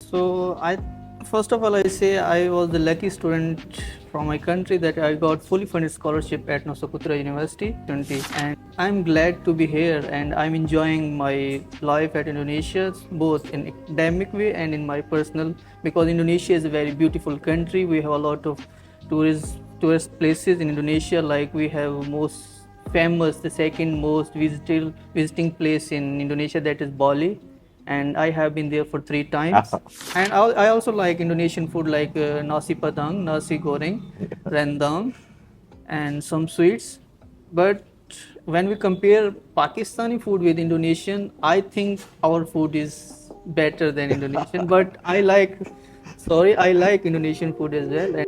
So I first of all I say I was the lucky student from my country that I got fully funded scholarship at Nusa Putra University 20, and I'm glad to be here and I'm enjoying my life at Indonesia both in academic way and in my personal, because Indonesia is a very beautiful country. We have a lot of tourist places in Indonesia, like we have most famous, the second most visiting place in Indonesia, that is Bali, and I have been there for 3 times. And I also like Indonesian food like nasi padang, nasi goreng, rendang, and some sweets. But when we compare Pakistani food with Indonesian, I think our food is better than Indonesian. But I like Indonesian food as well.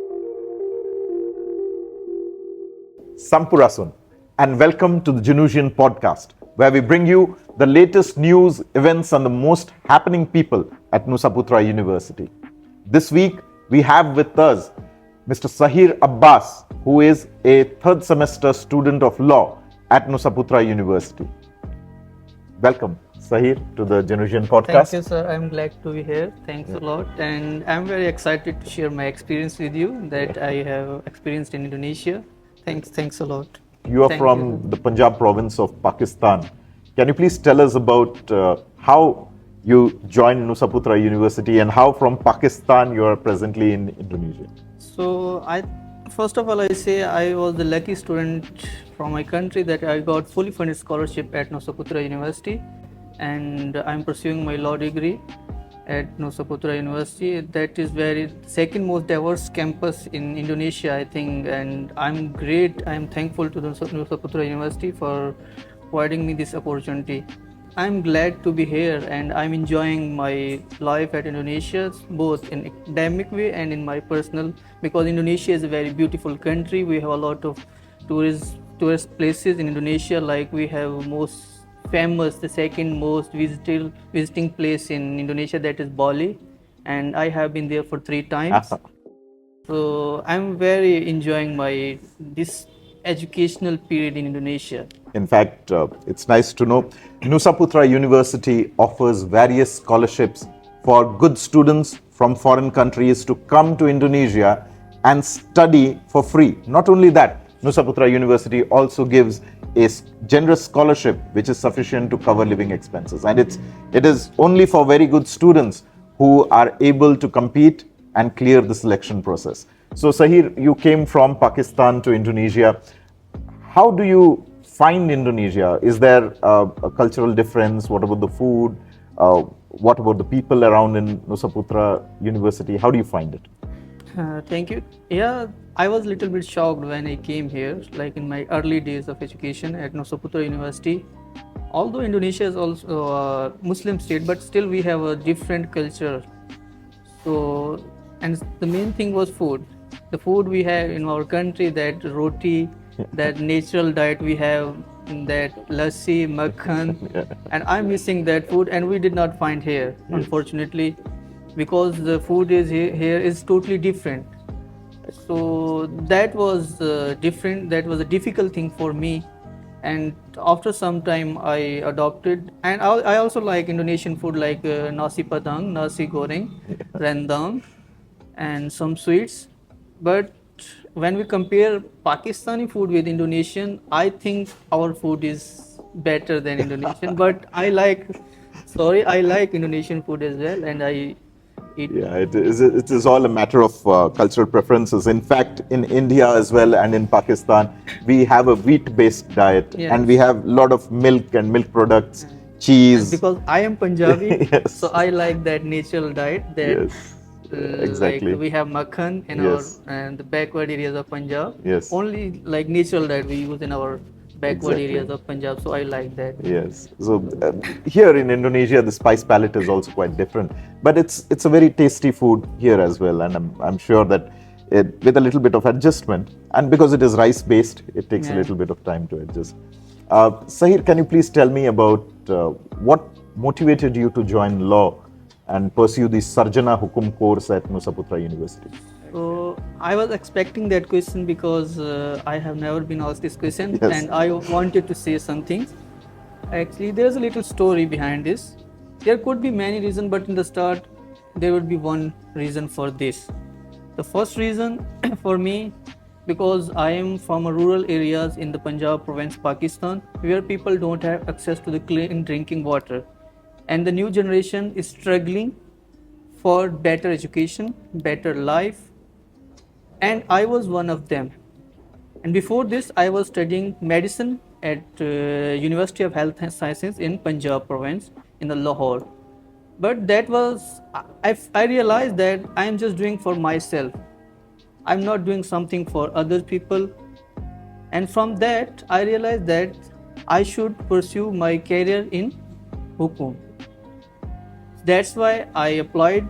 Sampurasun, and welcome to the Genusian podcast, where we bring you the latest news, events, and the most happening people at Nusa Putra University. This week, we have with us Mr. Sagheer Abbas, who is a third semester student of law at Nusa Putra University. Welcome, Sagheer, to the Genusian podcast. Thank you, sir. I'm glad to be here. Thanks a lot. And I'm very excited to share my experience with you that I have experienced in Indonesia. Thanks a lot. You are from the Punjab province of Pakistan. Can you please tell us about how you joined Nusa Putra University and how from Pakistan you are presently in Indonesia? So first of all I say I was the lucky student from my country that I got fully funded scholarship at Nusa Putra University, and I'm pursuing my law degree at Nusa Putra University. That is very second most diverse campus in Indonesia, I think, and I'm thankful to the Nusa Putra University for providing me this opportunity. I'm glad to be here and I'm enjoying my life at Indonesia both in academic way and in my personal, because Indonesia is a very beautiful country. We have a lot of tourist places in Indonesia, like we have most famous, the second most visiting place in Indonesia, that is Bali, and I have been there for 3 times. So I'm very enjoying this educational period in Indonesia. In fact, it's nice to know Nusa Putra University offers various scholarships for good students from foreign countries to come to Indonesia and study for free. Not only that, Nusa Putra University also gives a generous scholarship which is sufficient to cover living expenses, and it is only for very good students who are able to compete and clear the selection process. So Sagheer, you came from Pakistan to Indonesia. How do you find Indonesia? Is there a cultural difference? What about the food? What about the people around in Nusa Putra University? How do you find it? Thank you. Yeah, I was a little bit shocked when I came here, like in my early days of education at Nusa Putra University. Although Indonesia is also a Muslim state, but still we have a different culture. So, and the main thing was food. The food we have in our country, that roti, that natural diet we have, that lassi, makhan, and I'm missing that food, and we did not find here, unfortunately, because the food here is totally different. So that was different. That was a difficult thing for me, and after some time I adopted. And I also like Indonesian food like nasi padang, nasi goreng, rendang, and some sweets. But when we compare Pakistani food with Indonesian, I think our food is better than Indonesian. But I like Indonesian food as well, and I eat. Yeah, it is all a matter of cultural preferences. In fact, in India as well and in Pakistan, we have a wheat-based diet, and we have a lot of milk and milk products, cheese. And because I am Punjabi, Yes. so I like that natural diet. That exactly. like we have makhan in our and the backward areas of Punjab. Yes. Only like natural diet we use in our backward areas of Punjab. So I like that. Yes. So here in Indonesia, the spice palette is also quite different, but it's a very tasty food here as well, and I'm sure that with a little bit of adjustment, and because it is rice based, it takes a little bit of time to adjust. Sagheer, can you please tell me about what motivated you to join law and pursue the Sarjana Hukum course at Nusa Putra University? So I was expecting that question because I have never been asked this question, and I wanted to say something. Actually, there's a little story behind this. There could be many reasons, but in the start, there would be one reason for this. The first reason for me, because I am from a rural areas in the Punjab province, Pakistan, where people don't have access to the clean drinking water, and the new generation is struggling for better education, better life, and I was one of them. And before this, I was studying medicine at University of Health and Sciences in Punjab province in the Lahore. But that was, I realized that I am just doing for myself. I'm not doing something for other people. And from that, I realized that I should pursue my career in Hukum. That's why I applied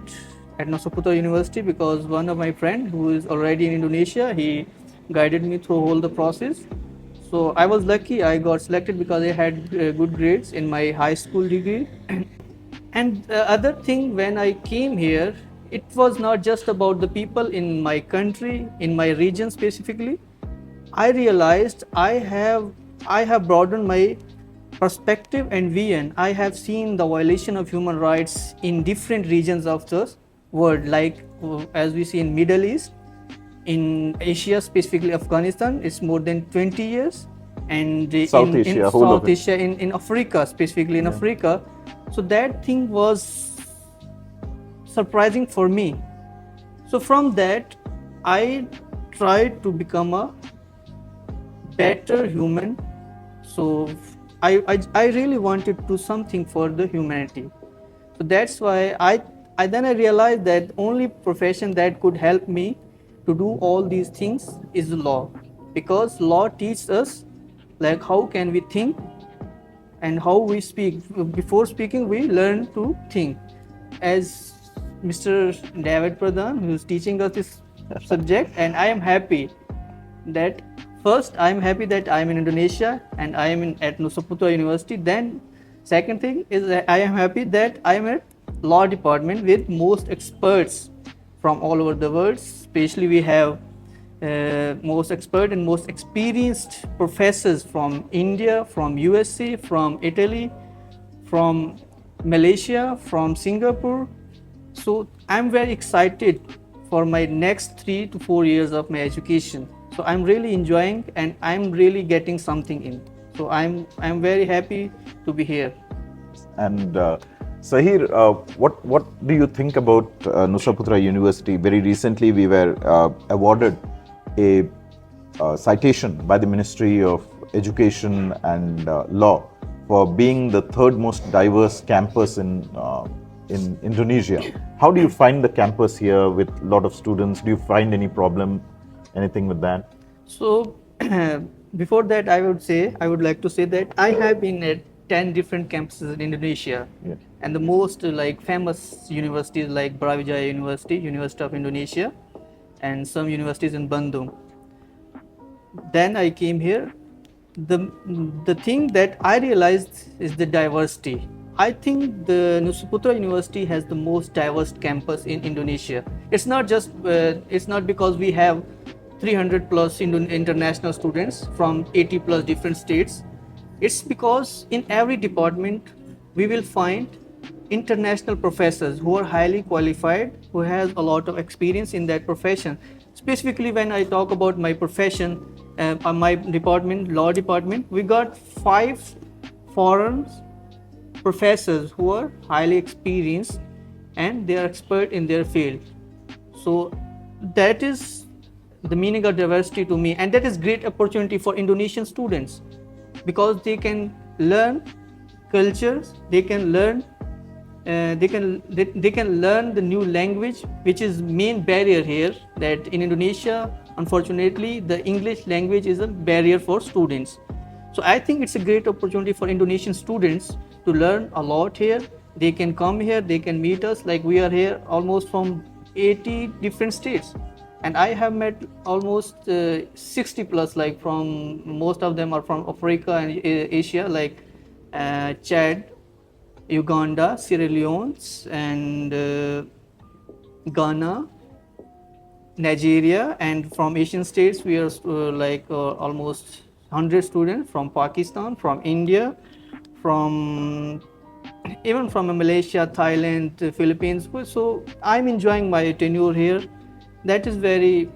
at Nusa Putra University, because one of my friend who is already in Indonesia, he guided me through all the process. So I was lucky, I got selected because I had good grades in my high school degree. And the other thing, when I came here, it was not just about the people in my country, in my region specifically. I realized I have broadened my perspective and vision. I have seen the violation of human rights in different regions of the world, like as we see in Middle East, in Asia, specifically Afghanistan, it's more than 20 years, and South Asia, whole of South it. Asia, in Africa, specifically in Africa. So that thing was surprising for me. So from that, I tried to become a better human. So I really wanted to do something for the humanity. So that's why I then I realized that only profession that could help me to do all these things is law, because law teaches us like how can we think and how we speak. Before speaking, we learn to think. As Mr. David Pradhan, who is teaching us this subject, and I am happy that first I am happy that I am in Indonesia and I am at Nusa Putra University. Then second thing is that I am happy that I am at law department with most experts from all over the world. Especially we have most expert and most experienced professors from India, from USA, from Italy, from Malaysia, from Singapore. So I'm very excited for my next 3 to 4 years of my education. So I'm really enjoying and I'm really getting something in. So I'm very happy to be here. And Sagheer, what do you think about Nusa Putra University? Very recently, we were awarded a citation by the Ministry of Education and Law for being the third most diverse campus in Indonesia. How do you find the campus here with a lot of students? Do you find any problem, anything with that? So before that, I would like to say that I have been at 10 different campuses in Indonesia. Yeah. And the most like famous universities like Brawijaya University, University of Indonesia, and some universities in Bandung. Then I came here. The thing that I realized is the diversity. I think the Nusa Putra University has the most diverse campus in Indonesia. It's not just it's not because we have 300 plus international students from 80 plus different states. It's because in every department we will find international professors who are highly qualified, who has a lot of experience in that profession. Specifically, when I talk about my profession, my department, law department, we got 5 foreign professors who are highly experienced and they are expert in their field. So that is the meaning of diversity to me, and that is great opportunity for Indonesian students, because they can learn cultures, they can learn they can learn the new language, which is main barrier here. That in Indonesia, unfortunately, the English language is a barrier for students. So I think it's a great opportunity for Indonesian students to learn a lot here. They can come here, they can meet us. Like we are here almost from 80 different states, and I have met almost 60 plus, like from most of them are from Africa and Asia, like Chad, Uganda, Sierra Leone, and Ghana, Nigeria. And from Asian states we are almost 100 students from Pakistan, from India, from even from Malaysia, Thailand, the Philippines. So I'm enjoying my tenure here. That is very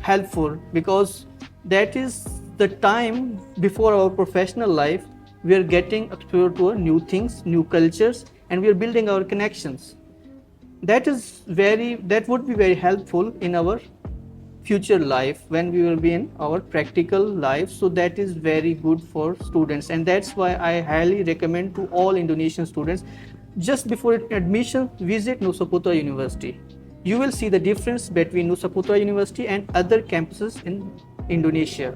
helpful because that is the time before our professional life. We are getting exposed to new things, new cultures, and we are building our connections. That would be very helpful in our future life when we will be in our practical life. So that is very good for students, and that's why I highly recommend to all Indonesian students, just before admission, visit Nusa Putra University. You will see the difference between Nusa Putra University and other campuses in Indonesia.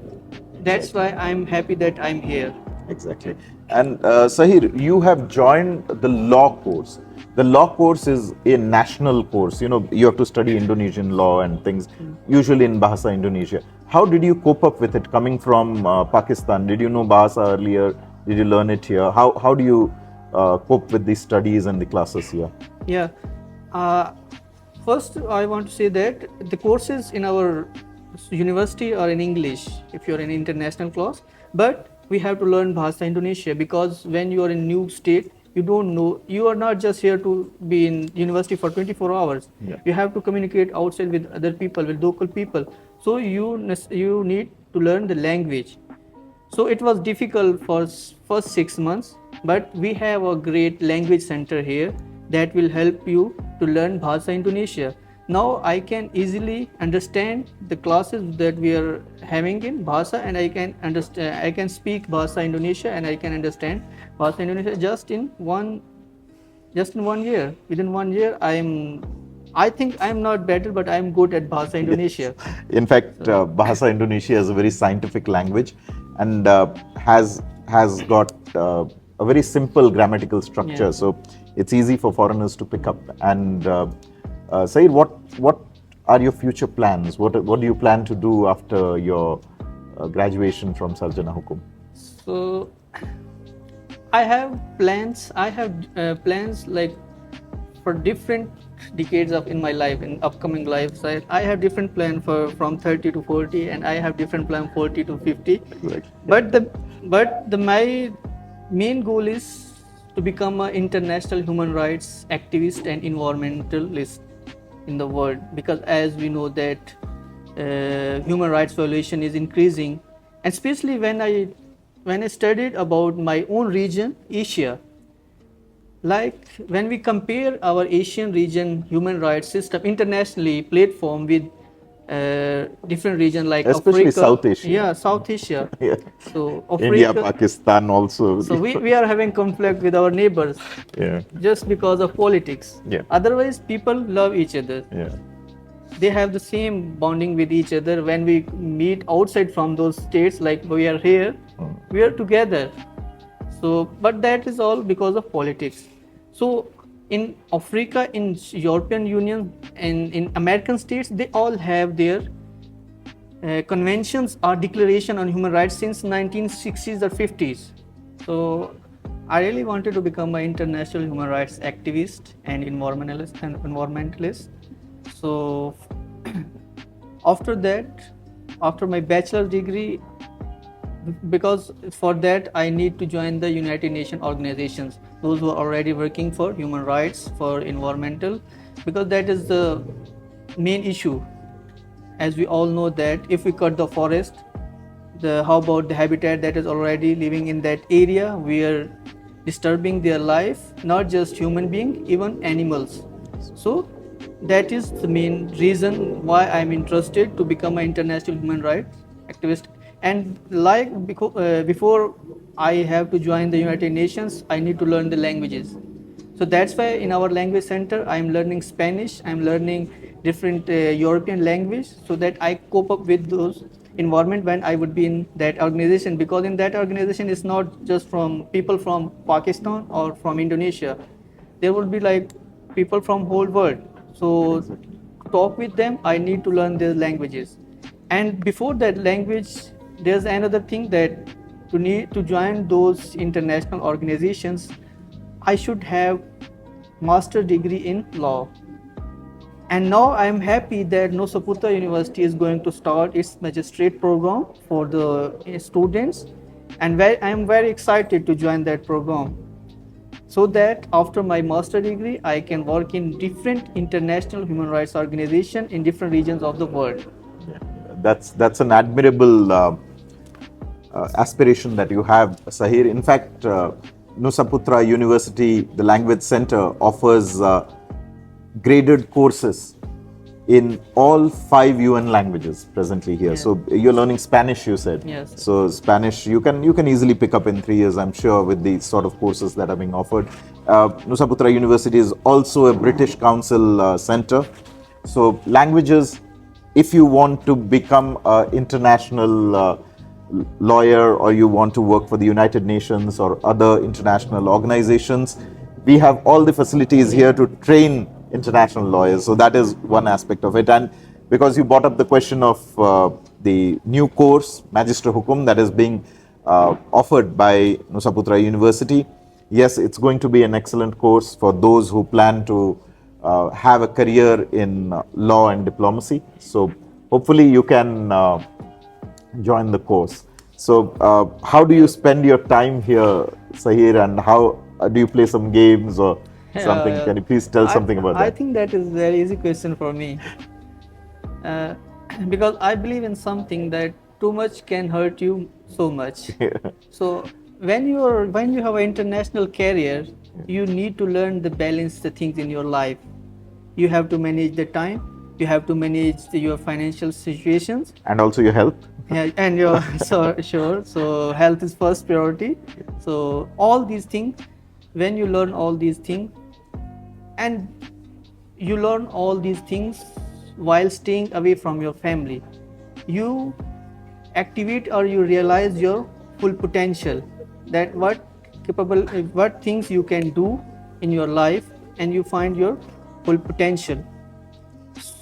That's why I'm happy that I'm here. Exactly. And Sagheer, you have joined the law course. The law course is a national course. You know, you have to study Indonesian law and things, usually in Bahasa Indonesia. How did you cope up with it coming from Pakistan? Did you know Bahasa earlier? Did you learn it here? How do you cope with the studies and the classes here? Yeah. First, I want to say that the courses in our university are in English if you're in international class, but we have to learn Bahasa Indonesia because when you are in new state, you don't know, you are not just here to be in university for 24 hours. Yeah. You have to communicate outside with other people, with local people. So you need to learn the language. So it was difficult for first 6 months, but we have a great language center here that will help you to learn Bahasa Indonesia. Now I can easily understand the classes that we are having in Bahasa, and I can understand, I can speak Bahasa Indonesia, and I can understand Bahasa Indonesia just in one year. Within 1 year, I think I'm not better, but I'm good at Bahasa Indonesia. In fact, Bahasa Indonesia is a very scientific language and has got a very simple grammatical structure. Yeah. So it's easy for foreigners to pick up. And Saeed, what are your future plans? What do you plan to do after your graduation from Sarjana Hukum? So I have plans. I have plans like for different decades of in my life, in upcoming life. So I have different plan for from 30 to 40, and I have different plan 40 to 50. Exactly. But my main goal is to become an international human rights activist and environmentalist in the world, because as we know that human rights violation is increasing, and especially when I studied about my own region, Asia. Like when we compare our Asian region human rights system internationally platform with different region like Especially Africa, South Asia. Yeah, South Asia. Yeah. So Africa, India, Pakistan also. so we are having conflict with our neighbors Yeah. just because of politics. Yeah. Otherwise, people love each other. Yeah. They have the same bonding with each other. When we meet outside from those states, like we are here, we are together. So, but that is all because of politics. So, in Africa, in European Union, and in American states, they all have their conventions or declaration on human rights since 1960s or 50s. So, I really wanted to become an international human rights activist and environmentalist. So, after that, after my bachelor's degree, because for that I need to join the United Nations organizations, those who are already working for human rights, for environmental, because that is the main issue. As we all know that if we cut the forest, how about the habitat that is already living in that area? We are disturbing their life, not just human being, even animals. So that is the main reason why I'm interested to become an international human rights activist. And like before I have to join the United Nations, I need to learn the languages. So that's why in our language center, I'm learning Spanish, I'm learning different European language, so that I cope up with those environment when I would be in that organization. Because in that organization, it's not just from people from Pakistan or from Indonesia. There will be like people from whole world. So to talk with them, I need to learn their languages. And before that language, there's another thing that to join those international organizations, I should have master's degree in law. And now I am happy that Nusa Putra University is going to start its magistrate program for the students, and I am very excited to join that program. so that after my master degree I can work in different international human rights organization in different regions of the world. Yeah. That's an admirable aspiration that you have, Sagheer. In fact, Nusa Putra University, the Language Center, offers graded courses in all 5 UN languages presently here. Yeah. So you're learning Spanish, you said. Yes. So Spanish you can easily pick up in 3 years, I'm sure, with the sort of courses that are being offered. Nusa Putra University is also a British Council center. So languages, if you want to become an international lawyer, or you want to work for the United Nations or other international organizations, we have all the facilities here to train international lawyers. So that is one aspect of it. And because you brought up the question of the new course, Magister Hukum, that is being offered by Nusa Putra University, yes, it's going to be an excellent course for those who plan to have a career in law and diplomacy. So hopefully you can join the course. So how do you spend your time here, Sagheer, and how do you play some games or something? Can you please tell something about that? I think that is a very easy question for me. Uh, because I believe in something that too much can hurt you so much. So when you have an international career, you need to learn the balance the things in your life. You have to manage the time. You have to manage your financial situations. And also your health. Yeah, and your sure. So health is first priority. So all these things, when you learn all these things, and you learn all these things while staying away from your family, you activate or you realize your full potential, that what things you can do in your life, and you find your full potential.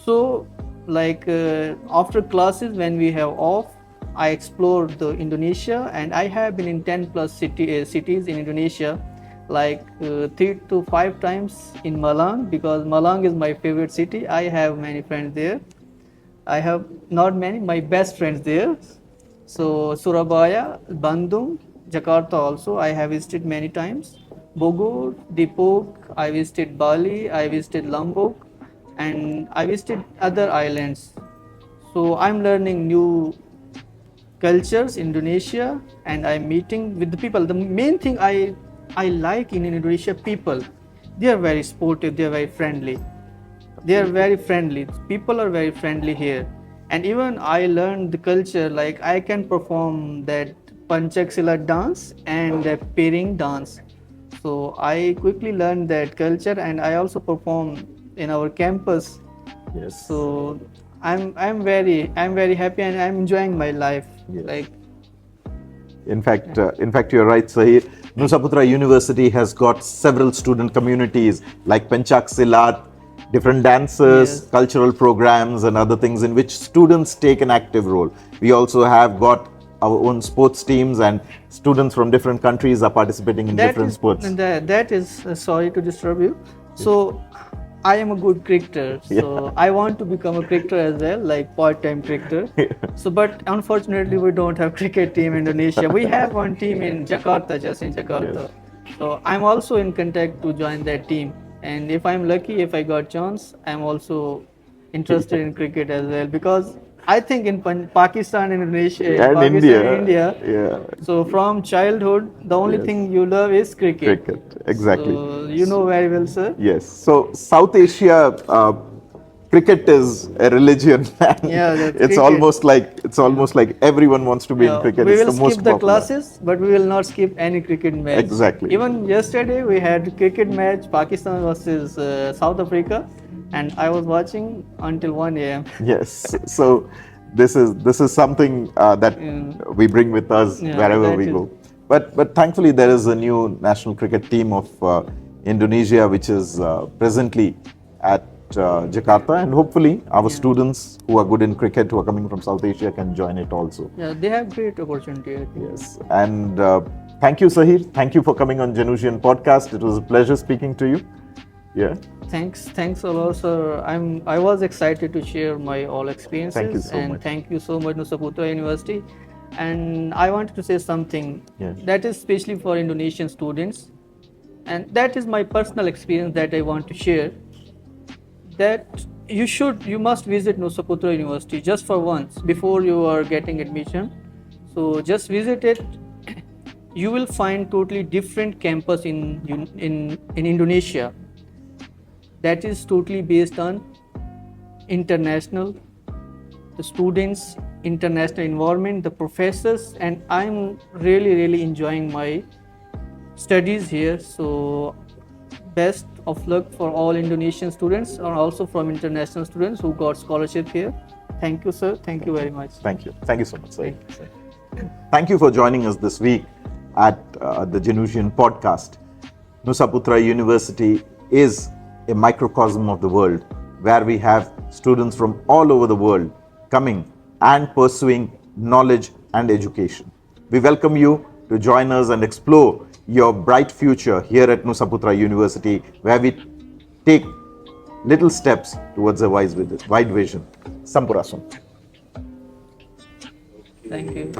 So like after classes, when we have off, I explore the Indonesia, and I have been in 10 plus cities in Indonesia, like 3 to 5 times in Malang, because Malang is my favorite city. I have many friends there. I have not many, my best friends there. So Surabaya, Bandung, Jakarta also I have visited many times. Bogor, Depok, I visited Bali, I visited Lombok, and I visited other islands. So I'm learning new cultures in Indonesia, and I'm meeting with the people. The main thing I like in Indonesia, people, they are very sportive, they are very friendly. They are very friendly. People are very friendly here. And even I learned the culture, like I can perform that Panchaksila dance and the pairing dance. So I quickly learned that culture, and I also perform in our campus. Yes. So I'm very happy, and I'm enjoying my life. Yes. Like in fact, you're right, Sagheer. Nusa Putra University has got several student communities like Penchak Silat, different dances, Yes. cultural programs, and other things in which students take an active role. We also have got our own sports teams, and students from different countries are participating in different sports. That is sorry to disturb you. So I am a good cricketer, so I want to become a cricketer as well, like part-time cricketer. So, but unfortunately, we don't have cricket team in Indonesia. We have one team in Jakarta, just in Jakarta. So I'm also in contact to join that team. And if I'm lucky, if I got chance, I'm also interested in cricket as well, because I think in Pakistan and Indonesia, And Pakistan and India. Yeah. So from childhood, the only Yes. thing you love is cricket. Cricket, exactly. So you know very well, sir. Yes. So South Asia, cricket is a religion. Yeah, that's it's cricket. almost like everyone wants to be in Yeah, cricket. we It's will the most skip the popular. classes, but we will not skip any cricket match. Exactly. Even yesterday we had cricket match, Pakistan versus South Africa, and I was watching until 1 a.m. Yes. So this is something that we bring with us wherever that we is- go. But thankfully there is a new national cricket team of Indonesia, which is presently at Jakarta, and hopefully our students who are good in cricket, who are coming from South Asia, can join it also. Yeah, they have great opportunity. I think. Yes. And thank you, Sagheer. Thank you for coming on Genusian podcast. It was a pleasure speaking to you. Yeah. Thanks a lot, sir. I was excited to share my all experiences. Thank you so and much. thank you so much, Nusa Putra University. And I wanted to say something Yes. that is especially for Indonesian students. and that is my personal experience that I want to share. That you must visit Nusa Putra University just for once before you are getting admission. So just visit it. You will find totally different campus in Indonesia. That is totally based on international, the students, international environment, the professors, and I'm really enjoying my studies here. So best of luck for all Indonesian students and also from international students who got scholarship here. Thank you, sir. Thank you very much. Thank you. Thank you so much, sir. Thank you, sir. Thank you for joining us this week at the Genusian podcast. Nusa Putra University is a microcosm of the world where we have students from all over the world coming and pursuing knowledge and education. We welcome you to join us and explore your bright future here at Nusa Putra University, where we take little steps towards a wide vision. Sampurasun. Thank you.